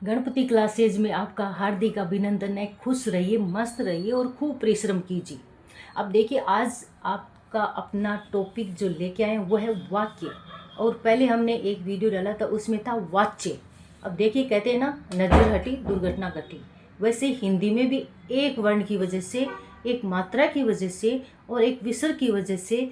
Ganpati classes में आपका हार्दिक अभिनंदन है। खुश रहिए, मस्त रहिए और खूब परिश्रम कीजिए। अब देखिए, आज आपका अपना टॉपिक जो लेके आए हैं वो है वाक्य। और पहले हमने एक वीडियो डाला था, उसमें था वाच्य। अब देखिए, कहते हैं ना, नजर हटी दुर्घटना घटी। वैसे हिंदी में भी एक वर्ण की वजह से, एक मात्रा की वजह से और एक विसर्ग की वजह से,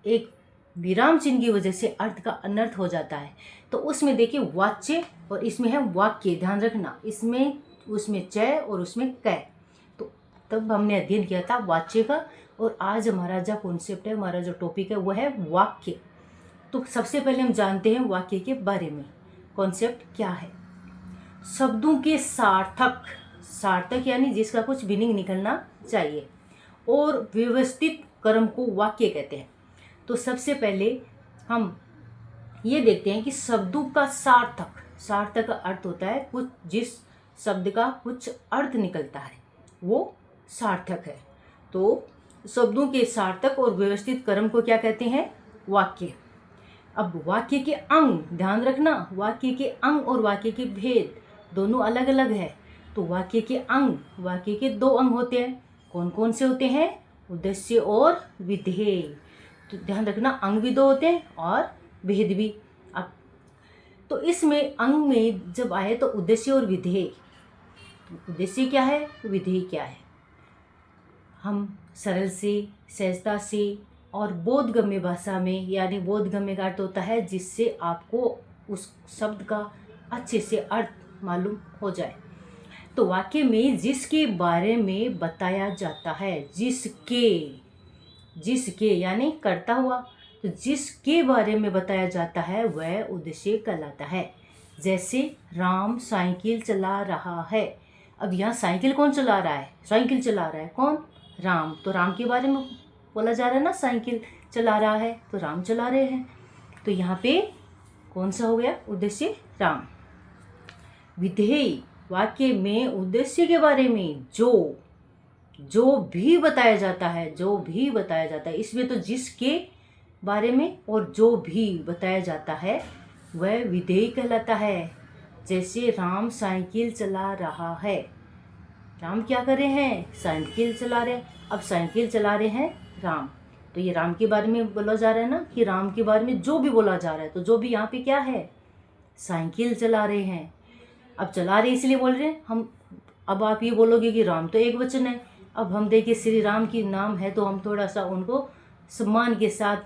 एक विराम चिन्ह की वजह से अर्थ का अनर्थ हो जाता है। तो उसमें देखिए वाच्य और इसमें है वाक्य। ध्यान रखना, इसमें उसमें च और उसमें क। तो तब हमने अध्ययन किया था वाच्य का। और आज हमारा जो कॉन्सेप्ट है, हमारा जो टॉपिक है वो है वाक्य। तो सबसे पहले हम जानते हैं वाक्य के बारे में। कॉन्सेप्ट क्या है? शब्दों के सार्थक, सार्थक यानी जिसका कुछ मीनिंग निकलना चाहिए, और व्यवस्थित क्रम को वाक्य कहते हैं। तो सबसे पहले हम ये देखते हैं कि शब्दों का सार्थक, सार्थक का अर्थ होता है कुछ, जिस शब्द का कुछ अर्थ निकलता है वो सार्थक है। तो शब्दों के सार्थक और व्यवस्थित क्रम को क्या कहते हैं? वाक्य। अब वाक्य के अंग, ध्यान रखना, वाक्य के अंग और वाक्य के भेद दोनों अलग अलग है। तो वाक्य के अंग, वाक्य के दो अंग होते हैं। कौन कौन से होते हैं? उद्देश्य और विधेय। तो ध्यान रखना, अंग भी दो होते हैं और भेद भी। अब तो इसमें अंग में जब आए तो उद्देश्य और विधेय। तो उद्देश्य क्या है, विधेय क्या है? हम सरल से, सहजता से और बोधगम्य भाषा में, यानी बोधगम्य का अर्थ होता है जिससे आपको उस शब्द का अच्छे से अर्थ मालूम हो जाए। तो वाक्य में जिसके बारे में बताया जाता है, जिसके यानी करता हुआ, तो जिसके बारे में बताया जाता है वह उद्देश्य कहलाता है। जैसे राम साइकिल चला रहा है। अब यहाँ साइकिल कौन चला रहा है? साइकिल चला रहा है कौन? राम। तो राम के बारे में बोला जा रहा है ना, साइकिल चला रहा है तो राम चला रहे हैं। तो यहाँ पे कौन सा हो गया? उद्देश्य राम। विधेय, वाक्य में उद्देश्य के बारे में जो भी बताया जाता है, जो भी बताया जाता है, इसमें तो जिसके बारे में और जो भी बताया जाता है वह विधेय कहलाता है। जैसे राम साइकिल चला रहा है। राम क्या कर रहे हैं? साइकिल चला रहे हैं। अब साइकिल चला रहे हैं राम, तो ये राम के बारे में बोला जा रहा है ना, कि राम के बारे में जो भी बोला जा रहा है, तो जो भी यहाँ पे क्या है? साइकिल चला रहे हैं। अब चला रहे इसलिए बोल रहे हैं हम। अब आप ये बोलोगे कि राम तो एक वचन है। अब हम देखिए, श्री राम की नाम है तो हम थोड़ा सा उनको सम्मान के साथ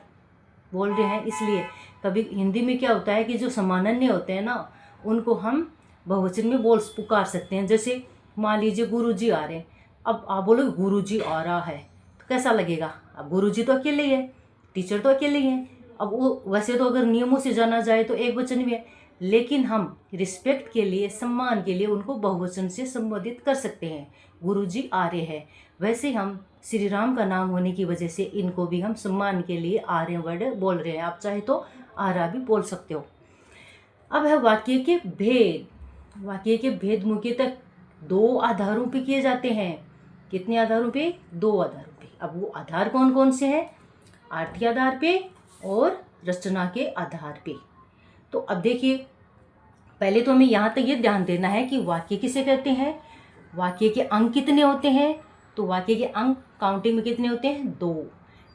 बोल रहे हैं, इसलिए। कभी हिंदी में क्या होता है कि जो समानन्य होते हैं ना, उनको हम बहुवचन में पुकार सकते हैं। जैसे मान लीजिए गुरुजी आ रहे हैं। अब आप बोलोगे गुरुजी आ रहा है, तो कैसा लगेगा? अब गुरुजी तो अकेले ही है, टीचर तो अकेले ही है। अब वो वैसे तो अगर नियमों से जाना जाए तो एक वचन भी है, लेकिन हम रिस्पेक्ट के लिए, सम्मान के लिए उनको बहुवचन से संबोधित कर सकते हैं, गुरुजी आ रहे हैं। वैसे हम श्री राम का नाम होने की वजह से इनको भी हम सम्मान के लिए आर्य वर्ड बोल रहे हैं। आप चाहे तो आरा भी बोल सकते हो। अब है वाक्य के भेद। वाक्य के भेद मुख्यतः दो आधारों पे किए जाते हैं। कितने आधारों पे? दो आधारों पे। अब वो आधार कौन कौन से हैं? अर्थ के आधार पे और रचना के आधार पे। तो अब देखिए, पहले तो हमें यहाँ तक ये ध्यान देना है कि वाक्य किसे कहते हैं, वाक्य के अंग कितने होते हैं। तो वाक्य के अंग काउंटिंग में कितने होते हैं? 2।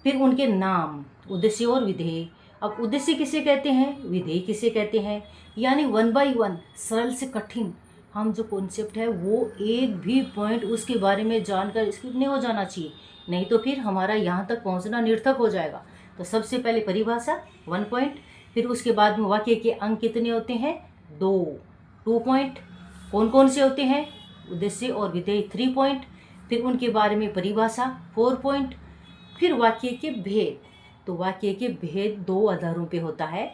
फिर उनके नाम, उद्देश्य और विधेय। अब उद्देश्य किसे कहते हैं, विधेय किसे कहते हैं, यानी 1 बाय 1, सरल से कठिन। हम जो कॉन्सेप्ट है वो एक भी पॉइंट उसके बारे में जानकर स्किप नहीं हो जाना चाहिए, नहीं तो फिर हमारा यहाँ तक पहुँचना निर्थक हो जाएगा। तो सबसे पहले परिभाषा 1 पॉइंट, फिर उसके बाद में वाक्य के अंग कितने होते हैं? 2 पॉइंट। कौन कौन से होते हैं? उद्देश्य और विधेय 3 पॉइंट। फिर उनके बारे में परिभाषा 4 पॉइंट। फिर वाक्य के भेद। तो वाक्य के भेद 2 आधारों पे होता है।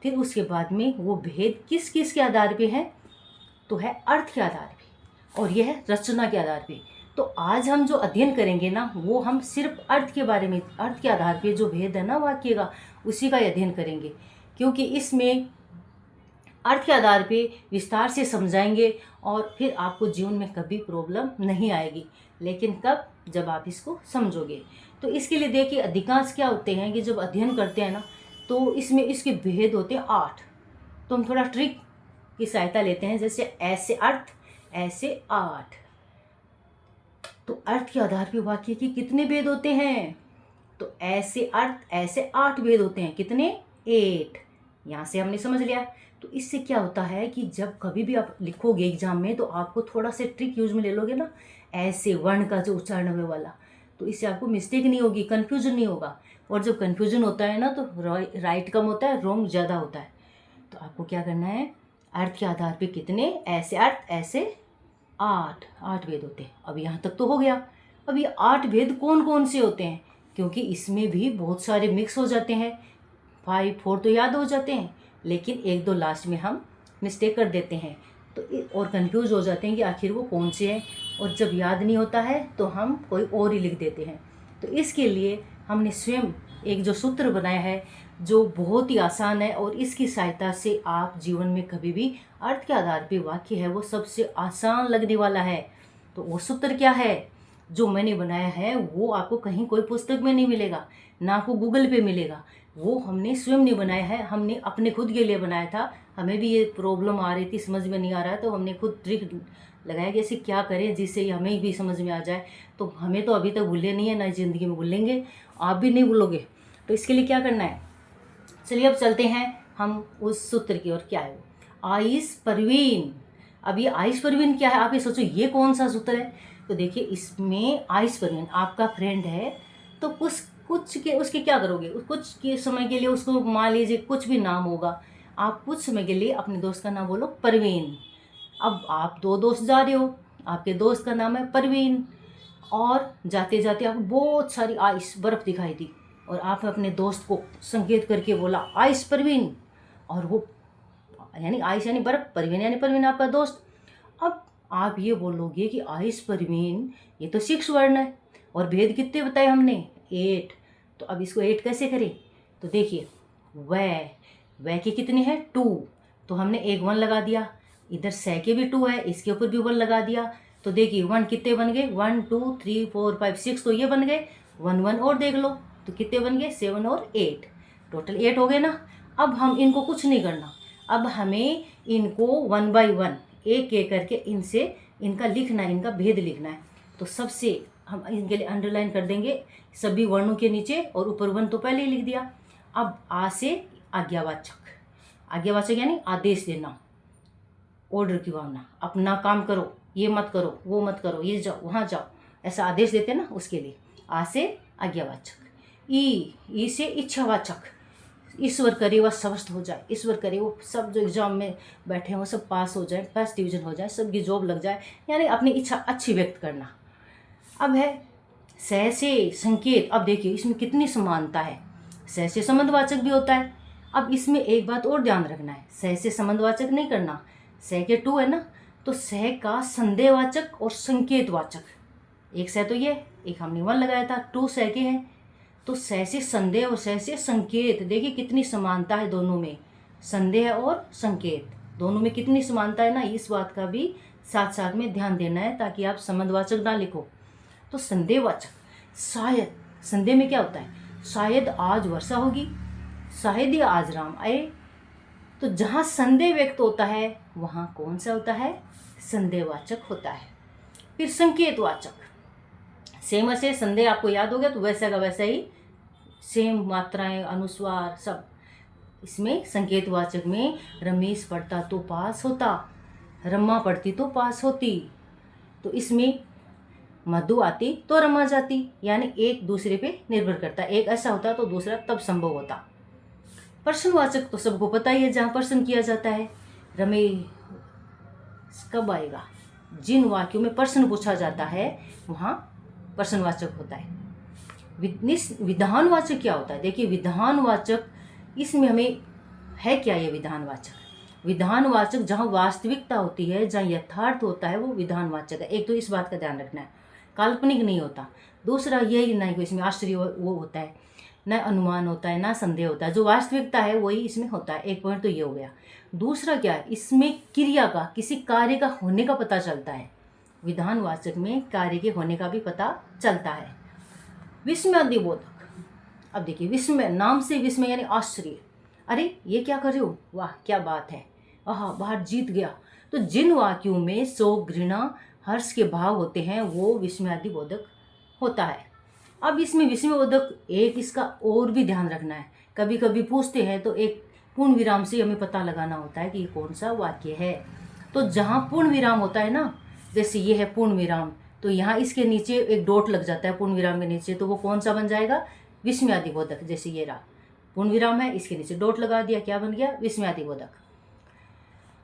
फिर उसके बाद में वो भेद किस किस के आधार पे है? तो है अर्थ के आधार पे और यह है रचना के आधार पे। तो आज हम जो अध्ययन करेंगे ना, वो हम सिर्फ अर्थ के बारे में, अर्थ के आधार पे जो भेद है ना वाक्य का, उसी का अध्ययन करेंगे। क्योंकि इसमें अर्थ के आधार पे विस्तार से समझाएंगे और फिर आपको जीवन में कभी प्रॉब्लम नहीं आएगी। लेकिन कब? जब आप इसको समझोगे। तो इसके लिए देखिए, अधिकांश क्या होते हैं कि जब अध्ययन करते हैं ना, तो इसमें इसके भेद होते हैं 8। तो हम थोड़ा ट्रिक की सहायता लेते हैं, जैसे ऐसे अर्थ ऐसे आठ। तो अर्थ के आधार पर वाक्य के कितने भेद होते हैं? तो ऐसे अर्थ ऐसे 8 भेद होते हैं। कितने? 8। यहाँ से हमने समझ लिया। तो इससे क्या होता है कि जब कभी भी आप लिखोगे एग्जाम में तो आपको थोड़ा सा ट्रिक यूज में ले लोगे ना, ऐसे वर्ण का जो उच्चारण है वाला, तो इससे आपको मिस्टेक नहीं होगी, कन्फ्यूजन नहीं होगा। और जब कन्फ्यूजन होता है ना तो राइट कम होता है, रॉन्ग ज़्यादा होता है। तो आपको क्या करना है, अर्थ के आधार पे कितने ऐसे अर्थ ऐसे 8 भेद होते हैं। अब यहाँ तक तो हो गया। अब ये 8 भेद कौन कौन से होते हैं? क्योंकि इसमें भी बहुत सारे मिक्स हो जाते हैं। 5 4 तो याद हो जाते हैं, लेकिन 1 2 लास्ट में हम मिस्टेक कर देते हैं तो और कंफ्यूज हो जाते हैं कि आखिर वो कौन से हैं। और जब याद नहीं होता है तो हम कोई और ही लिख देते हैं। तो इसके लिए हमने स्वयं एक जो सूत्र बनाया है जो बहुत ही आसान है, और इसकी सहायता से आप जीवन में कभी भी अर्थ के आधार पर वाक्य है वो सबसे आसान लगने वाला है। तो वो सूत्र क्या है जो मैंने बनाया है? वो आपको कहीं कोई पुस्तक में नहीं मिलेगा, ना आपको गूगल पे मिलेगा। वो हमने स्वयं नहीं बनाया है, हमने अपने खुद के लिए बनाया था। हमें भी ये प्रॉब्लम आ रही थी, समझ में नहीं आ रहा है, तो हमने खुद ट्रिक लगाया कि ऐसे क्या करें जिससे हमें भी समझ में आ जाए। तो हमें तो अभी तक भूले नहीं है, ना ज़िंदगी में भूलेंगे, आप भी नहीं भूलोगे। तो इसके लिए क्या करना है, चलिए अब चलते हैं हम उस सूत्र की ओर। क्या है वो? आइस परवीन। अब ये आइस परवीन क्या है? आप ये सोचो ये कौन सा सूत्र है? तो देखिए इसमें आइस परवीन आपका फ्रेंड है, तो कुछ के उसके क्या करोगे, कुछ के समय के लिए उसको मान लीजिए कुछ भी नाम होगा, आप कुछ समय के लिए अपने दोस्त का नाम बोलो परवीन। अब आप 2 दोस्त जा रहे हो, आपके दोस्त का नाम है परवीन, और जाते जाते आपको बहुत सारी आइस बर्फ़ दिखाई दी, और आपने अपने दोस्त को संकेत करके बोला आइस परवीन, और वो यानी आइस यानी बर्फ़, परवीन यानी परवीन आपका दोस्त। अब आप ये बोलोगे कि आइस परवीन ये तो 6 वर्ण है, और भेद कितने बताए हमने? 8। तो अब इसको 8 कैसे करें? तो देखिए वह के कितने हैं? 2। तो हमने एक 1 लगा दिया, इधर सह के भी 2 है, इसके ऊपर भी 1 लगा दिया। तो देखिए 1 कितने बन गए? 1 2 3 4 5 6, तो ये बन गए। 1 1 और देख लो, तो कितने बन गए? 7 और 8, टोटल 8 हो गए ना। अब हम इनको कुछ नहीं करना, अब हमें इनको 1 बाई 1 एक एक करके इनसे इनका लिखना है, इनका भेद लिखना है। तो सबसे हम इनके लिए अंडरलाइन कर देंगे सभी वर्णों के नीचे, और ऊपर 1 तो पहले ही लिख दिया। अब आ से आज्ञावाचक, आज्ञावाचक यानी आदेश देना, ऑर्डर की भावना, अपना काम करो, ये मत करो, वो मत करो, ये जाओ, वहाँ जाओ, ऐसा आदेश देते ना, उसके लिए आ से आज्ञावाचक। ई से इच्छावाचक, ईश्वर करे वह स्वस्थ हो जाए, ईश्वर करे वो सब जो एग्जाम में बैठे हैं वो सब पास हो जाए, फर्स्ट डिवीजन हो जाए, सबकी जॉब लग जाए, यानी अपनी इच्छा अच्छी व्यक्त करना। अब है सह से संकेत। अब देखिए इसमें कितनी समानता है, सह से संबंधवाचक भी होता है। अब इसमें एक बात और ध्यान रखना है, सह से संबंधवाचक नहीं करना, सह के 2 है ना, तो सह का संदेहवाचक और संकेतवाचक, एक सह तो ये, एक हमने 1 लगाया था, 2 सह के हैं, तो सह से संदेह और सह से संकेत। देखिए कितनी समानता है दोनों में, संदेह और संकेत दोनों में कितनी समानता है ना, इस बात का भी साथ साथ में ध्यान देना है ताकि आप संबंधवाचक ना लिखो। तो संदेहवाचक, शायद, संदेह में क्या होता है? शायद आज वर्षा होगी, शायद ही आज राम आए। तो जहाँ संदेह व्यक्त होता है वहाँ कौन सा होता है? संदेहवाचक होता है। फिर संकेतवाचक, सेम से संदेह आपको याद हो गया, तो वैसा का वैसा ही सेम मात्राएं अनुस्वार सब। इसमें संकेतवाचक में रमेश पढ़ता तो पास होता, रमा पढ़ती तो पास होती। तो इसमें मधु आती तो रमा जाती, यानी एक दूसरे पे निर्भर करता, एक ऐसा होता तो दूसरा तब संभव होता। प्रश्नवाचक तो सबको पता ही है, जहाँ प्रश्न किया जाता है। रमेश कब आएगा? जिन वाक्यों में प्रश्न पूछा जाता है वहाँ प्रश्नवाचक होता है। विधानवाचक क्या होता है? देखिए विधानवाचक, इसमें हमें है क्या ये विधानवाचक? विधानवाचक जहाँ वास्तविकता होती है, जहाँ यथार्थ होता है, वो विधानवाचक है। एक तो इस बात का ध्यान रखना है, काल्पनिक नहीं होता। दूसरा यही नहीं कि इसमें आश्चर्य वो होता है, न अनुमान होता है, ना संदेह होता है, जो वास्तविकता है वही इसमें होता है। एक पॉइंट तो ये हो गया। दूसरा क्या है, इसमें क्रिया का, किसी कार्य का होने का पता चलता है। विधानवाचक में कार्य के होने का भी पता चलता है। विस्मयादिबोधक, अब देखिए विस्मय, नाम से विस्मय यानी आश्चर्य, अरे ये क्या कर रहे हो, वाह क्या बात है, आहा बाहर जीत गया। तो जिन वाक्यों में शोक, घृणा, हर्ष के भाव होते हैं वो विस्मयादिबोधक होता है। अब इसमें विस्मयबोधक एक इसका और भी ध्यान रखना है, कभी कभी पूछते हैं तो एक पूर्ण विराम से हमें पता लगाना होता है कि ये कौन सा वाक्य है। तो जहाँ पूर्ण विराम होता है ना, जैसे ये है पूर्ण विराम, तो यहाँ इसके नीचे एक डॉट लग जाता है पूर्ण विराम के नीचे, तो वो कौन सा बन जाएगा? विस्मयादिबोधक। जैसे ये रहा पूर्ण विराम है, इसके नीचे डॉट लगा दिया, क्या बन गया? विस्मयादिबोधक।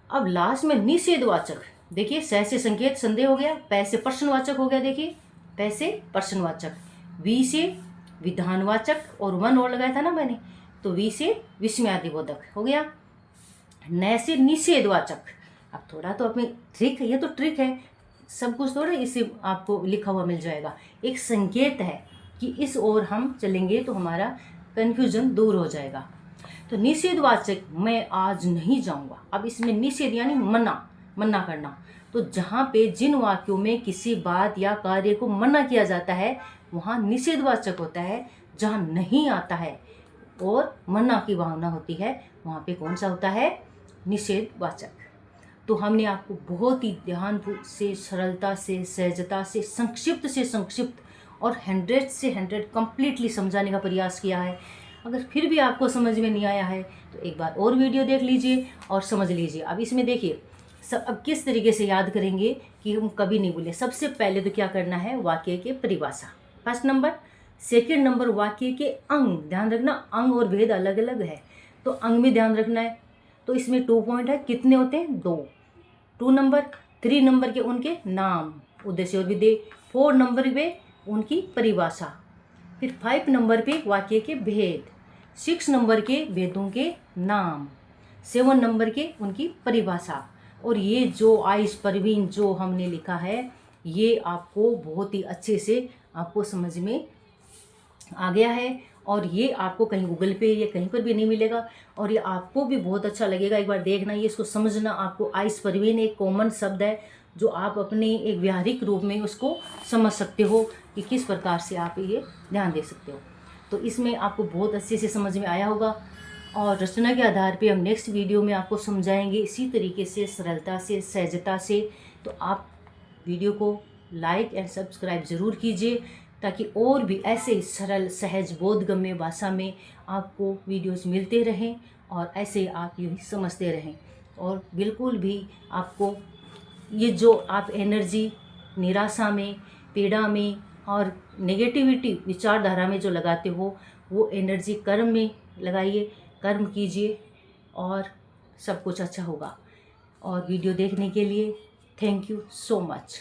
अब लास्ट में निषेधवाचक, देखिए स से संकेत संदेह हो गया, पै से प्रश्नवाचक हो गया, देखिए पै से प्रश्नवाचक, वी से विधानवाचक और वन और लगाया था ना मैंने, तो वी से विस्मयादिबोधक हो गया। न से निषेधवाचक। अब थोड़ा तो अपनी ट्रिक है, ये तो ट्रिक है, सब कुछ थोड़ा इसे आपको लिखा हुआ मिल जाएगा, एक संकेत है कि इस ओर हम चलेंगे तो हमारा कन्फ्यूजन दूर हो जाएगा। तो निषेधवाचक, मैं आज नहीं जाऊंगा। अब इसमें निषेध यानी मना करना। तो जहाँ पे जिन वाक्यों में किसी बात या कार्य को मना किया जाता है वहाँ निषेधवाचक होता है, जहाँ नहीं आता है और मना की भावना होती है वहाँ पे कौन सा होता है? निषेधवाचक। तो हमने आपको बहुत ही ध्यान से, सरलता से, सहजता से, संक्षिप्त और 100 से 100 कंप्लीटली समझाने का प्रयास किया है। अगर फिर भी आपको समझ में नहीं आया है तो एक बार और वीडियो देख लीजिए और समझ लीजिए। अब इसमें देखिए अब किस तरीके से याद करेंगे कि हम कभी नहीं भूलें। सबसे पहले तो क्या करना है? वाक्य के परिभाषा फर्स्ट नंबर। सेकेंड नंबर वाक्य के अंग, ध्यान रखना अंग और भेद अलग अलग है, तो अंग में ध्यान रखना है। तो इसमें 2 पॉइंट है, कितने होते हैं? 2 नंबर। 3 नंबर के उनके नाम, उद्देश्य और विधेय। 4 नंबर पे उनकी परिभाषा। फिर 5 नंबर पे वाक्य के भेद। 6 नंबर के भेदों के नाम। 7 नंबर के उनकी परिभाषा। और ये जो आइस परवीन जो हमने लिखा है ये आपको बहुत ही अच्छे से आपको समझ में आ गया है, और ये आपको कहीं गूगल पे या कहीं पर भी नहीं मिलेगा, और ये आपको भी बहुत अच्छा लगेगा। एक बार देखना, ये इसको समझना। आपको आइस परवीन एक कॉमन शब्द है जो आप अपने एक व्यावहारिक रूप में उसको समझ सकते हो कि किस प्रकार से आप ये ध्यान दे सकते हो। तो इसमें आपको बहुत अच्छे से समझ में आया होगा, और रचना के आधार पे हम नेक्स्ट वीडियो में आपको समझाएंगे इसी तरीके से, सरलता से, सहजता से। तो आप वीडियो को लाइक एंड सब्सक्राइब ज़रूर कीजिए ताकि और भी ऐसे सरल, सहज, बोधगम्य भाषा में आपको वीडियोस मिलते रहें और ऐसे आप यही समझते रहें। और बिल्कुल भी आपको ये जो आप एनर्जी निराशा में, पीड़ा में और नेगेटिविटी विचारधारा में जो लगाते हो वो एनर्जी कर्म में लगाइए, कर्म कीजिए और सब कुछ अच्छा होगा। और वीडियो देखने के लिए थैंक यू सो मच।